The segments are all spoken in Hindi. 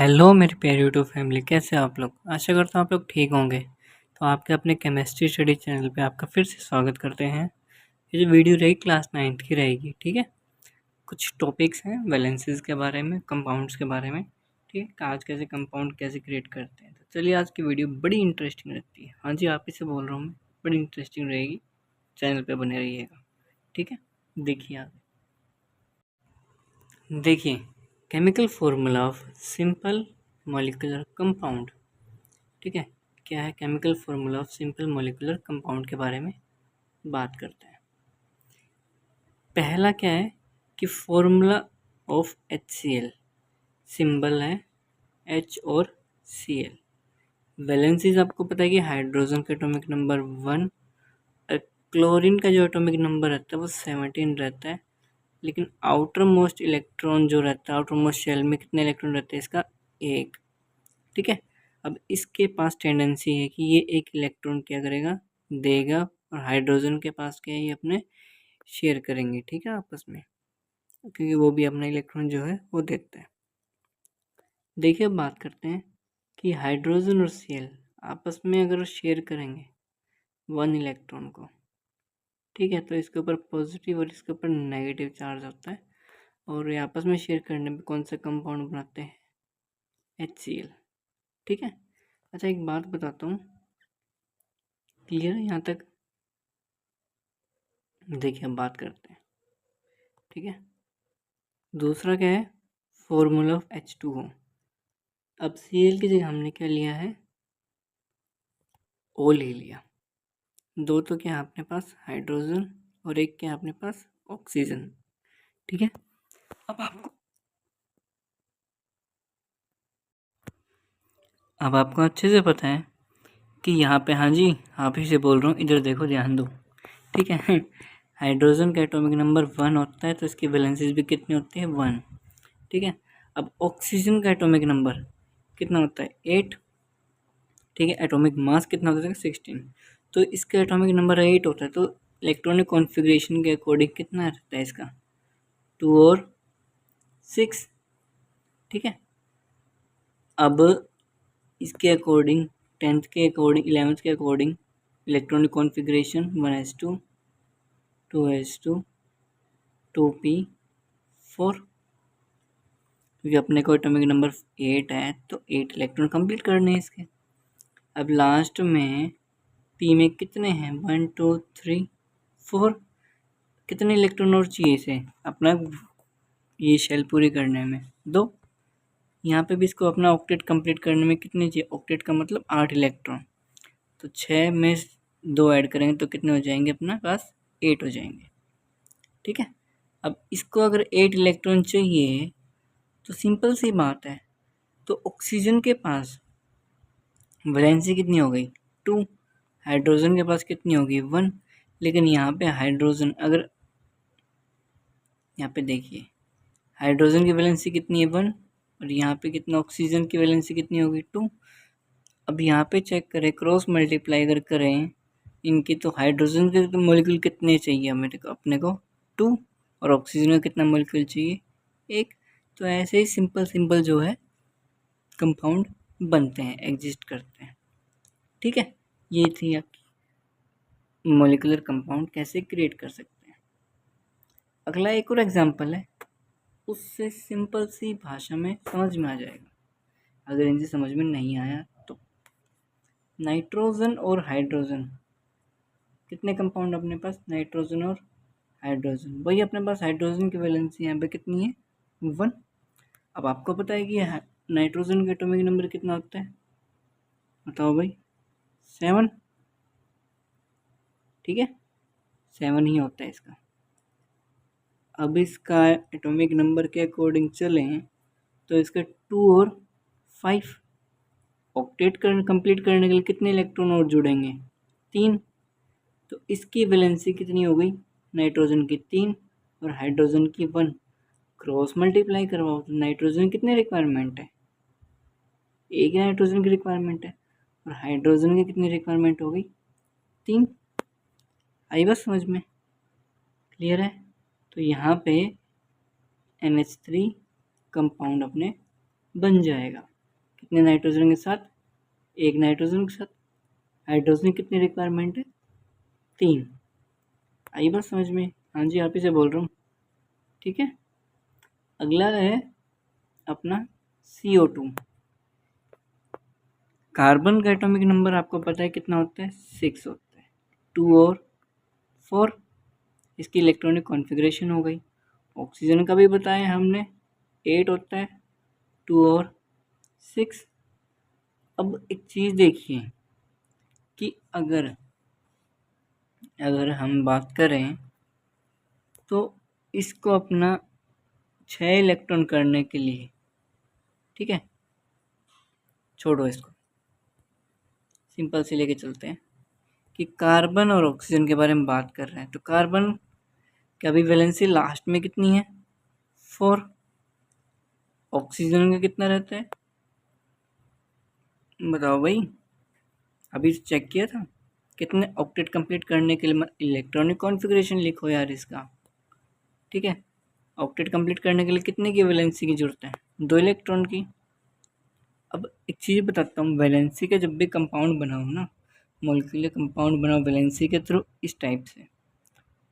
हेलो मेरी प्यारी यूट्यूब फैमिली, कैसे हैं आप लोग। आशा करता हूँ आप लोग ठीक होंगे। तो आपके अपने केमिस्ट्री स्टडी चैनल पे आपका फिर से स्वागत करते हैं। ये जो वीडियो रहेगी क्लास 9th की रहेगी, ठीक है। कुछ टॉपिक्स हैं वैलेंसीज के बारे में, कंपाउंड्स के बारे में, ठीक है। आज कैसे कंपाउंड कैसे क्रिएट करते हैं। तो चलिए, आज की वीडियो बड़ी इंटरेस्टिंग रहती है। हाँ जी, आप ही से बोल रहा हूँ मैं, बड़ी इंटरेस्टिंग रहेगी। चैनल पर बने रहिएगा, ठीक है। देखिए आप, देखिए chemical formula of simple molecular compound, ठीक है। क्या है chemical formula of simple molecular compound के बारे में बात करते हैं। पहला क्या है कि फॉर्मूला ऑफ HCl, सिंबल है H और Cl। वैलेंसीज आपको पता है कि हाइड्रोजन का एटॉमिक नंबर 1 और क्लोरीन का जो एटॉमिक नंबर रहता है वो 17 रहता है। लेकिन आउटर मोस्ट इलेक्ट्रॉन जो रहता है, आउटर मोस्ट शेल में कितने इलेक्ट्रॉन रहते हैं, इसका 1, ठीक है। अब इसके पास टेंडेंसी है कि ये एक इलेक्ट्रॉन क्या करेगा, देगा, और हाइड्रोजन के पास क्या है, ये अपने शेयर करेंगे, ठीक है, आपस में, क्योंकि वो भी अपना इलेक्ट्रॉन जो है वो देता है। देखिए, अब बात करते हैं कि हाइड्रोजन और Cl आपस में अगर शेयर करेंगे 1 इलेक्ट्रॉन को, ठीक है, तो इसके ऊपर पॉजिटिव और इसके ऊपर नेगेटिव चार्ज होता है, और ये आपस में शेयर करने में कौन सा कंपाउंड बनाते हैं, HCl, ठीक है। अच्छा, एक बात बताता हूँ, क्लियर है यहाँ तक। देखिए, हम बात करते हैं, ठीक है। दूसरा क्या है, फॉर्मूला ऑफ H2O। अब Cl की जगह हमने क्या लिया है, O ले लिया। दो तो क्या है अपने पास, हाइड्रोजन, और एक क्या है अपने पास, ऑक्सीजन, ठीक है। अब आपको अच्छे से पता है कि यहाँ पे, हाँ जी, आप ही से बोल रहा हूँ, इधर देखो, ध्यान दो, ठीक है। हाइड्रोजन का एटॉमिक नंबर 1 होता है, तो इसकी वैलेंसीज भी कितनी होती है, 1, ठीक है। अब ऑक्सीजन का एटॉमिक नंबर कितना होता है, 8, ठीक है। एटॉमिक मास कितना होता है, 16, तो इसका एटॉमिक नंबर 8 होता है, तो इलेक्ट्रॉनिक कॉन्फ़िगरेशन के अकॉर्डिंग कितना रहता है इसका, 2 और 6, ठीक है। अब इसके अकॉर्डिंग, 10th के अकॉर्डिंग, 11th के according electronic configuration 1s2, 2s2, 2p4, क्योंकि अपने को एटॉमिक नंबर 8 है, तो 8 इलेक्ट्रॉन कंप्लीट करने हैं इसके। अब लास्ट में पी में कितने हैं, 1 2 3 4, कितने इलेक्ट्रॉन और चाहिए इसे अपना ये शेल पूरी करने में, 2। यहाँ पे भी इसको अपना ऑक्टेट कंप्लीट करने में कितने चाहिए, ऑक्टेट का मतलब 8 इलेक्ट्रॉन, तो 6 में 2 ऐड करेंगे तो कितने हो जाएंगे अपना पास, 8 हो जाएंगे, ठीक है। अब इसको अगर 8 इलेक्ट्रॉन चाहिए तो सिंपल सी बात है, तो ऑक्सीजन के पास वैलेंसी कितनी हो गई, 2, हाइड्रोजन के पास कितनी होगी, 1। लेकिन यहाँ पे हाइड्रोजन, अगर यहाँ पे देखिए, हाइड्रोजन की वैलेंसी कितनी है, 1, और यहाँ पे कितना, ऑक्सीजन की वैलेंसी कितनी होगी, 2। अब यहाँ पे चेक करें, क्रॉस मल्टीप्लाई अगर करें इनकी, तो हाइड्रोजन के तो मॉलिक्यूल कितने चाहिए हमें, अपने को 2, और ऑक्सीजन का कितना मॉलिक्यूल चाहिए, 1। तो ऐसे ही सिंपल सिंपल जो है कंपाउंड बनते हैं, एग्जिस्ट करते हैं, ठीक है। ये थी आपकी मॉलिक्यूलर कंपाउंड कैसे क्रिएट कर सकते हैं। अगला एक और एग्जांपल है, उससे सिंपल सी भाषा में समझ में आ जाएगा, अगर इनसे समझ में नहीं आया तो। नाइट्रोजन और हाइड्रोजन, कितने कंपाउंड अपने पास, नाइट्रोजन और हाइड्रोजन, वही अपने पास हाइड्रोजन की वैलेंसी यहाँ पे कितनी है, 1। अब आपको पता है कि नाइट्रोजन का एटॉमिक नंबर कितना होता है, बताओ भाई, 7, ठीक है, 7 ही होता है इसका। अब इसका एटॉमिक नंबर के अकॉर्डिंग चलें तो इसका 2 और 5, ऑक्टेट कंप्लीट करने के लिए कितने इलेक्ट्रॉन और जुड़ेंगे, 3। तो इसकी वैलेंसी कितनी हो गई, नाइट्रोजन की 3 और हाइड्रोजन की 1। क्रॉस मल्टीप्लाई करवाओ तो नाइट्रोजन कितने रिक्वायरमेंट है, एक नाइट्रोजन की रिक्वायरमेंट है, और हाइड्रोजन की कितनी रिक्वायरमेंट हो गई, 3। आई बस समझ में, क्लियर है। तो यहाँ पे NH3 कंपाउंड अपने बन जाएगा। कितने नाइट्रोजन के साथ? एक नाइट्रोजन के साथ। हाइड्रोजन की कितनी रिक्वायरमेंट है? 3। आई बात समझ में? हाँ जी, आप ही से बोल रहा हूँ। ठीक है, अगला है अपना CO2। कार्बन का एटॉमिक नंबर आपको पता है कितना होता है? 6 होता है। 2 और 4 इसकी इलेक्ट्रॉनिक कॉन्फ़िगरेशन हो गई। ऑक्सीजन का भी बताया हमने, 8 होता है। 2 और 6। अब एक चीज़ देखिए कि अगर हम बात करें तो इसको अपना 6 इलेक्ट्रॉन करने के लिए, ठीक है, छोड़ो इसको, सिंपल से लेके चलते हैं कि कार्बन और ऑक्सीजन के बारे में बात कर रहे हैं। तो कार्बन की अभी वैलेंसी लास्ट में कितनी है? 4। ऑक्सीजन का कितना रहता है? बताओ भाई, अभी चेक किया था कितने ऑक्टेट कंप्लीट करने के लिए? इलेक्ट्रॉनिक कॉन्फ़िगरेशन लिखो यार इसका, ठीक है। ऑक्टेट कंप्लीट करने के लिए कितने की वैलेंसी की जरूरत है? 2 इलेक्ट्रॉन की। अब एक चीज़ बताता हूँ, वैलेंसी का जब भी कंपाउंड बनाओ ना, मॉलिक्यूलर कंपाउंड बनाओ वैलेंसी के थ्रू इस टाइप से,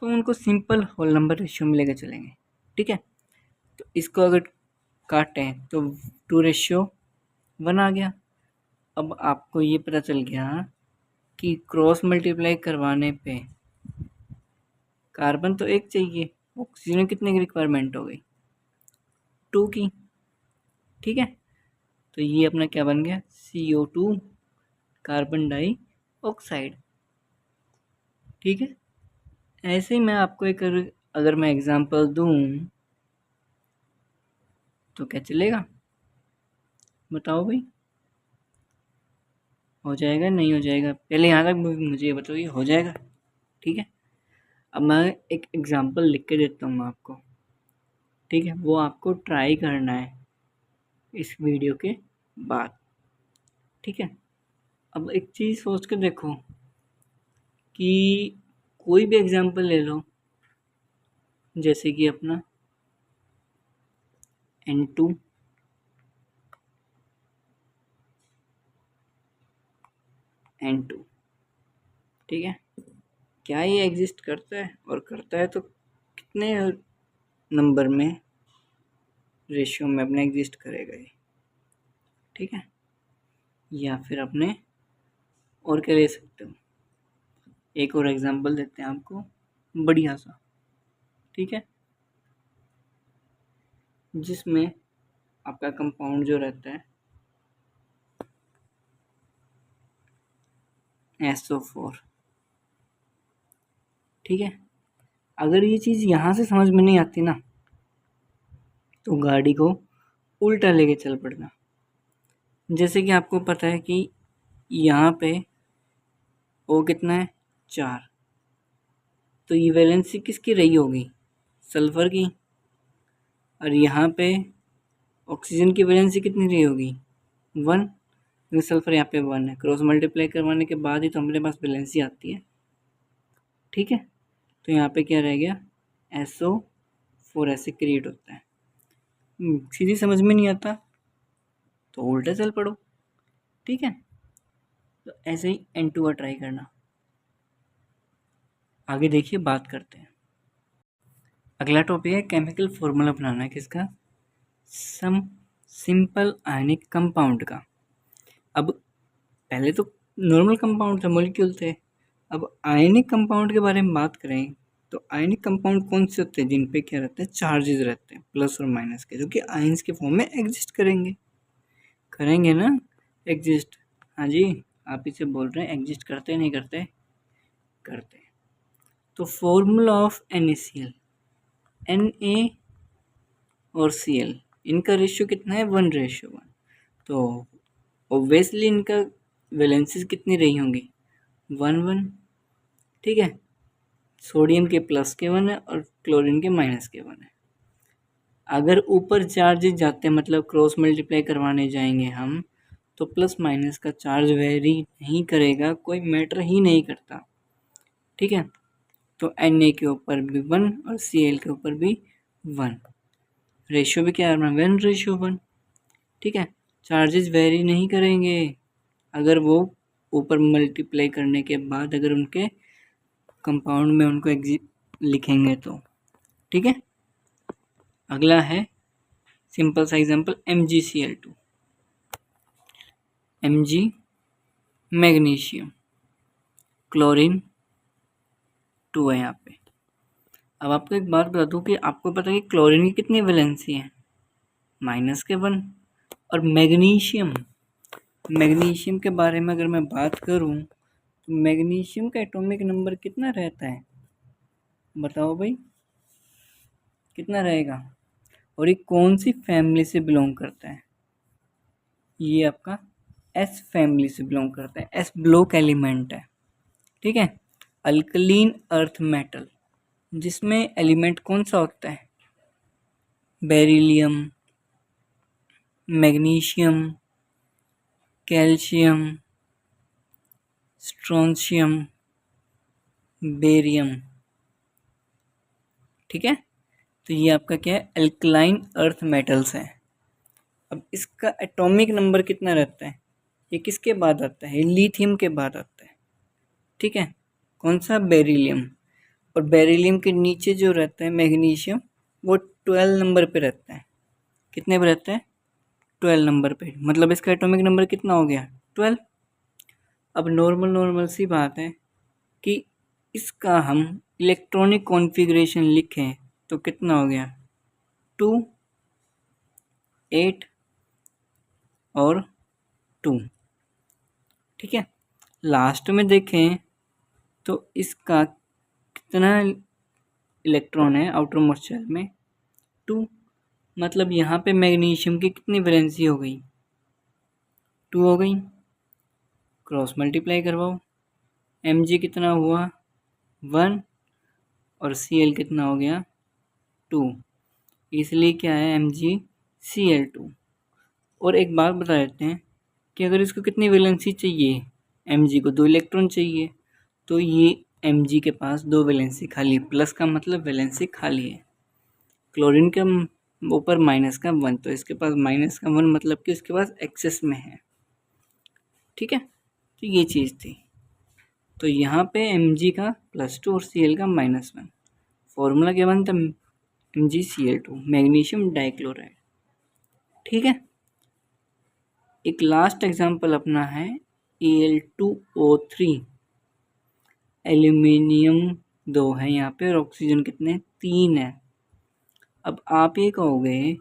तो उनको सिंपल होल नंबर रेशियो में लेकर चलेंगे, ठीक है। तो इसको अगर काटें तो 2:1 आ गया। अब आपको ये पता चल गया कि क्रॉस मल्टीप्लाई करवाने पे कार्बन तो 1 चाहिए, ऑक्सीजन कितने की रिक्वायरमेंट हो गई? 2 की, ठीक है। तो ये अपना क्या बन गया? CO2, कार्बन डाइऑक्साइड, ठीक है। ऐसे ही मैं आपको एक अगर मैं एग्जांपल दूं तो क्या चलेगा? बताओ भाई, हो जाएगा नहीं हो जाएगा? पहले यहाँ तक मुझे ये बताओ, ये हो जाएगा? ठीक है। अब मैं एक एग्जांपल लिख के देता हूँ आपको, ठीक है, वो आपको ट्राई करना है इस वीडियो के बाद, ठीक है। अब एक चीज़ सोच के देखो कि कोई भी एग्जांपल ले लो, जैसे कि अपना N2, ठीक है। क्या ये एग्जिस्ट करता है? और करता है तो कितने नंबर में रेशियो में अपने एग्जिस्ट करेगा ये, ठीक है। या फिर अपने और क्या ले सकते हो, एक और एग्जांपल देते हैं आपको बढ़िया सा, ठीक है, जिसमें आपका कंपाउंड जो रहता है SO4, ठीक है। अगर ये चीज़ यहाँ से समझ में नहीं आती ना, तो गाड़ी को उल्टा लेके चल पड़ना। जैसे कि आपको पता है कि यहाँ पे O कितना है? 4। तो ये वैलेंसी किसकी रही होगी? सल्फर की। और यहाँ पे ऑक्सीजन की वैलेंसी कितनी रही होगी? 1, क्योंकि सल्फर यहाँ पे 1 है। क्रॉस मल्टीप्लाई करवाने के बाद ही तो हमारे पास वैलेंसी आती है, ठीक है। तो यहाँ पे क्या रह गया? SO4 ऐसे क्रिएट होता है। सीधी समझ में नहीं आता तो उल्टा चल पड़ो, ठीक है। तो ऐसे ही N2 का ट्राई करना। आगे देखिए, बात करते हैं। अगला टॉपिक है केमिकल फॉर्मूला बनाना है किसका? सम सिंपल आयनिक कंपाउंड का। अब पहले तो नॉर्मल कंपाउंड थे, मॉलिक्यूल थे। अब आयनिक कंपाउंड के बारे में बात करें तो आयनिक कंपाउंड कौन से होते हैं? जिन पे क्या रहते हैं? चार्जेस रहते हैं, प्लस और माइनस के, जो कि आयंस के फॉर्म में एग्जिस्ट करेंगे ना एग्जिस्ट। हाँ जी, आप इसे बोल रहे हैं एग्जिस्ट करते नहीं करते? करते। तो फॉर्मूला ऑफ NaCl, Na और Cl, इनका रेशियो कितना है? 1:1। तो ऑब्वियसली इनका वैलेंसीज कितनी रही होंगी? 1:1, ठीक है। सोडियम के प्लस के 1 है और क्लोरीन के माइनस के 1 है। अगर ऊपर चार्जेस जाते हैं, मतलब क्रॉस मल्टीप्लाई करवाने जाएंगे हम, तो प्लस माइनस का चार्ज वेरी नहीं करेगा, कोई मैटर ही नहीं करता, ठीक है। तो Na के ऊपर भी 1 और Cl के ऊपर भी 1, रेशियो भी क्या है? 1:1, ठीक है। चार्जेस वेरी नहीं करेंगे अगर वो ऊपर मल्टीप्लाई करने के बाद अगर उनके कंपाउंड में उनको लिखेंगे तो। ठीक है, अगला है सिंपल सा example MgCl2, Mg magnesium, chlorine 2 है यहाँ पे। अब आपको एक बात बता दूँ कि आपको पता है कि क्लोरीन की कितनी वैलेंसी है, -1। और मैग्नीशियम के बारे में अगर मैं बात करूँ तो मैग्नीशियम का एटॉमिक नंबर कितना रहता है, बताओ भाई कितना रहेगा, और ये कौन सी फैमिली से बिलोंग करता है, ये आपका एस फैमिली से बिलोंग करता है, एस ब्लॉक एलिमेंट है। ठीक है, अल्कलीन अर्थ मेटल, जिसमें एलिमेंट कौन सा होता है, beryllium, magnesium, calcium, strontium, barium. ठीक है, तो ये आपका क्या है, अल्कलाइन अर्थ मेटल्स है। अब इसका एटॉमिक नंबर कितना रहता है, ये किसके बाद आता है, लिथियम के बाद आता है। ठीक है, कौन सा, बेरिलियम। और बेरिलियम के नीचे जो रहता है मैग्नीशियम, वो 12 नंबर पे रहता है। कितने पे रहता है, 12 नंबर पे, मतलब इसका एटॉमिक नंबर कितना हो गया, 12। अब नॉर्मल सी बात है कि इसका हम इलेक्ट्रॉनिक कॉन्फ़िगरेशन लिखें तो कितना हो गया, 2, 8 और 2। ठीक है, लास्ट में देखें तो इसका कितना इलेक्ट्रॉन है आउटर मोस्ट शेल में, 2। मतलब यहाँ पे मैग्नीशियम की कितनी वैलेंसी हो गई, 2 हो गई। क्रॉस मल्टीप्लाई करवाओ, Mg कितना हुआ, 1, और Cl कितना हो गया, 2। इसलिए क्या है, MgCl2। और एक बात बता देते हैं कि अगर इसको कितनी वैलेंसी चाहिए, Mg को 2 इलेक्ट्रॉन चाहिए, तो ये Mg के पास 2 वैलेंसी खाली, प्लस का मतलब वैलेंसी खाली है। क्लोरीन के ऊपर माइनस का 1, तो इसके पास -1 मतलब कि इसके पास एक्सेस में है। ठीक है, तो ये चीज़ थी। तो यहाँ पे Mg का +2 और Cl का -1, फॉर्मूला क्या बनता है, MgCl2, मैग्नीशियम डाइक्लोराइड। ठीक है, एक लास्ट एग्जांपल अपना है Al2O3, एल्यूमिनियम 2 है यहाँ पे और ऑक्सीजन कितने, 3 है। अब आप ये कहोगे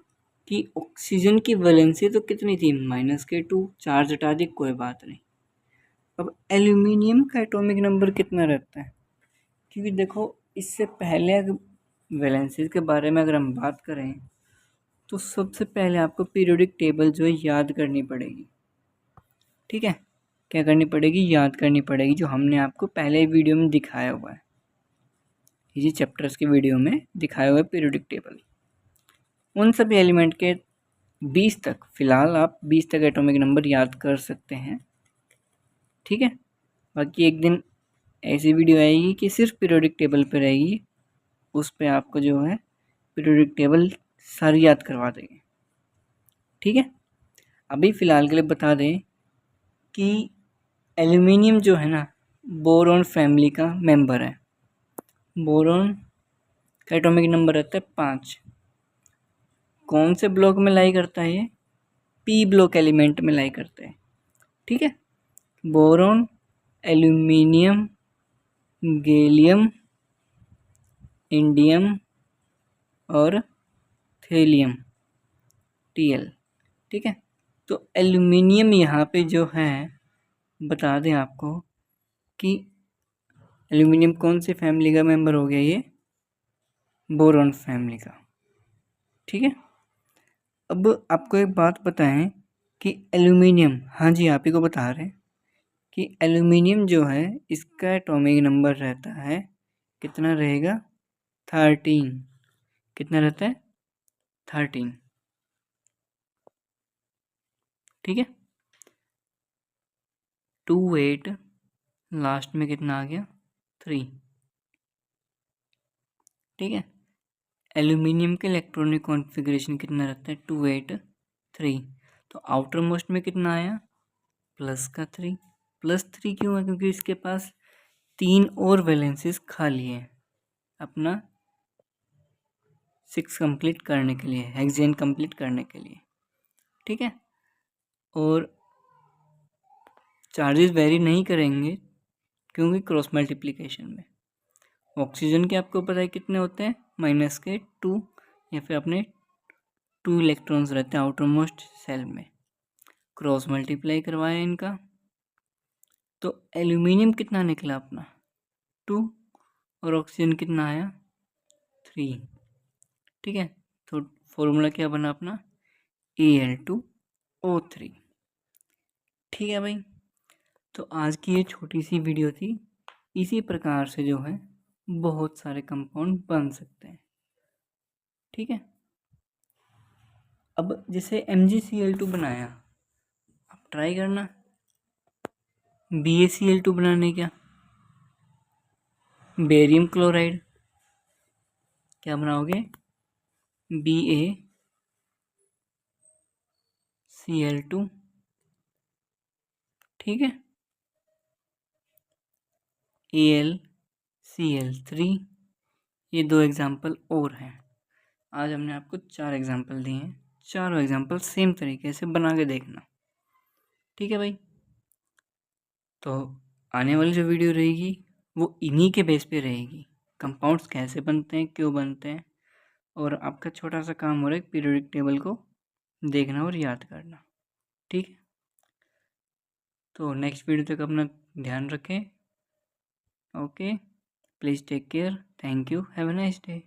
कि ऑक्सीजन की वैलेंसी तो कितनी थी, -2, चार्ज हटा दी, कोई बात नहीं। अब एल्यूमिनियम का एटॉमिक नंबर कितना रहता है, क्योंकि देखो इससे पहले वैलेंसीज के बारे में अगर हम बात करें तो सबसे पहले आपको पीरियोडिक टेबल जो है याद करनी पड़ेगी। ठीक है, क्या करनी पड़ेगी, याद करनी पड़ेगी, जो हमने आपको पहले वीडियो में दिखाया हुआ है, इसी चैप्टर्स के वीडियो में दिखाया हुआ है पीरियोडिक टेबल। उन सभी एलिमेंट के 20 तक, फिलहाल आप 20 तक एटॉमिक नंबर याद कर सकते हैं। ठीक है, बाकी एक दिन ऐसी वीडियो आएगी कि सिर्फ पीरियोडिक टेबल पे रहेगी, उस पे आपको जो है पीरियोडिक टेबल सारी याद करवा देंगे। ठीक है, अभी फ़िलहाल के लिए बता दें कि एल्यूमिनियम जो है ना, बोरॉन फैमिली का मेंबर है। बोरॉन का एटॉमिक नंबर रहता है 5। कौन से ब्लॉक में लाई करता है ये, पी ब्लॉक एलिमेंट में लाई करता है। ठीक है, बोरॉन, एल्यूमिनियम, गैलियम, इंडियम और थेलियम, Tl। ठीक है, तो एल्यूमिनियम यहाँ पे जो है, बता दें आपको कि एल्यूमिनियम कौन सी फैमिली का मेंबर हो गया, ये बोरॉन फैमिली का। ठीक है, अब आपको एक बात बताएं कि एल्यूमिनियम, हाँ जी आप ही को बता रहे हैं कि एल्यूमिनियम जो है इसका एटॉमिक नंबर रहता है, कितना रहेगा, 13। कितना रहता है, 13। ठीक है, 2, 8, लास्ट में कितना आ गया, 3। ठीक है, एल्यूमिनियम के इलेक्ट्रॉनिक कॉन्फ़िगरेशन कितना रहता है, 2, 8, 3। तो आउटर मोस्ट में कितना आया, +3। +3 क्यों है, क्योंकि इसके पास 3 और वैलेंसीज खाली है अपना 6 कंप्लीट करने के लिए, हेक्सेन कंप्लीट करने के लिए, ठीक है। और चार्जेस वेरी नहीं करेंगे क्योंकि क्रॉस मल्टीप्लिकेशन में ऑक्सीजन के आपको पता है कितने होते हैं, -2, या फिर अपने 2 इलेक्ट्रॉन्स रहते हैं आउटर मोस्ट सेल में। क्रॉस मल्टीप्लाई करवाया इनका, तो एल्यूमिनियम कितना निकला अपना 2, और ऑक्सीजन कितना आया 3, ठीक है। तो फॉर्मूला क्या बना अपना, Al2O3, ठीक है भाई। तो आज की ये छोटी सी वीडियो थी। इसी प्रकार से जो है बहुत सारे कंपाउंड बन सकते हैं, ठीक है। अब जैसे MgCl2 बनाया, आप ट्राई करना BaCl2 बनाने का। बेरियम क्लोराइड क्या बनाओगे, BaCl2, ठीक है। AlCl3, ये 2 एग्जाम्पल और हैं। आज हमने आपको 4 एग्जाम्पल दिए हैं, चारों एग्जाम्पल सेम तरीके से बना के देखना, ठीक है भाई। तो आने वाली जो वीडियो रहेगी वो इन्हीं के बेस पे रहेगी, कंपाउंड्स कैसे बनते हैं, क्यों बनते हैं, और आपका छोटा सा काम हो रहा है पीरियोडिक टेबल को देखना और याद करना, ठीक है। तो नेक्स्ट वीडियो तक अपना ध्यान रखें। Okay, please take care, thank you, have a nice day.